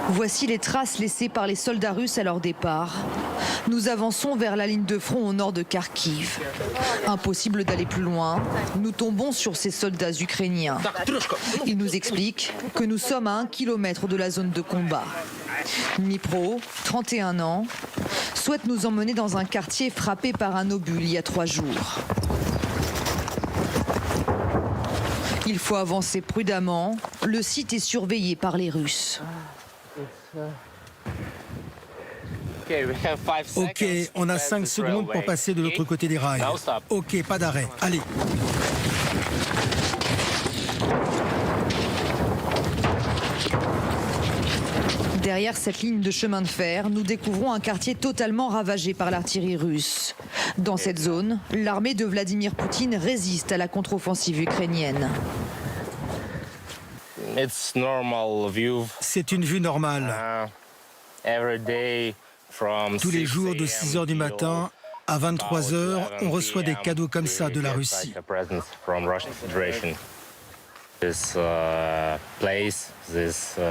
Voici les traces laissées par les soldats russes à leur départ. Nous avançons vers la ligne de front au nord de Kharkiv. Impossible d'aller plus loin. Nous tombons sur ces soldats ukrainiens. Ils nous expliquent que nous sommes à 1 kilomètre de la zone de combat. Dnipro, 31 ans, souhaite nous emmener dans un quartier frappé par un obus il y a 3 jours. Il faut avancer prudemment. Le site est surveillé par les Russes. Ok, on a 5 secondes pour passer de l'autre côté des rails. Ok, pas d'arrêt. Allez. Derrière cette ligne de chemin de fer, nous découvrons un quartier totalement ravagé par l'artillerie russe. Dans cette zone, l'armée de Vladimir Poutine résiste à la contre-offensive ukrainienne. C'est une vue normale. Tous les jours de 6 h du matin à 23 h, on reçoit des cadeaux comme ça de la Russie.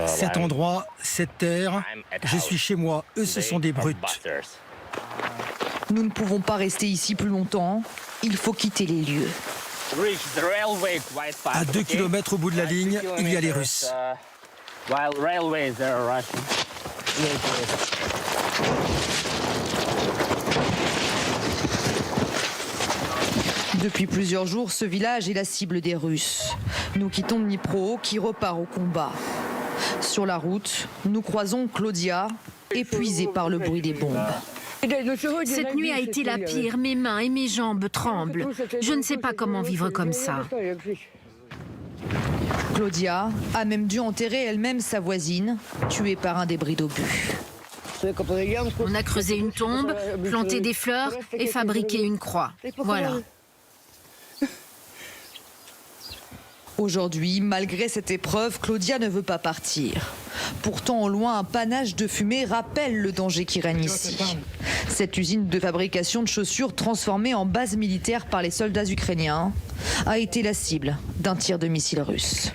Cet endroit, cette terre, je suis chez moi, eux ce sont des brutes. Nous ne pouvons pas rester ici plus longtemps, il faut quitter les lieux. À 2 km au bout de la ligne, il y a les Russes. Depuis plusieurs jours, ce village est la cible des Russes. Nous quittons Dnipro qui repart au combat. Sur la route, nous croisons Claudia, épuisée par le bruit des bombes. Cette nuit a été la pire, mes mains et mes jambes tremblent. Je ne sais pas comment vivre comme ça. Claudia a même dû enterrer elle-même sa voisine, tuée par un débris d'obus. On a creusé une tombe, planté des fleurs et fabriqué une croix. Voilà. Aujourd'hui, malgré cette épreuve, Claudia ne veut pas partir. Pourtant, au loin, un panache de fumée rappelle le danger qui règne ici. Cette usine de fabrication de chaussures transformée en base militaire par les soldats ukrainiens a été la cible d'un tir de missile russe.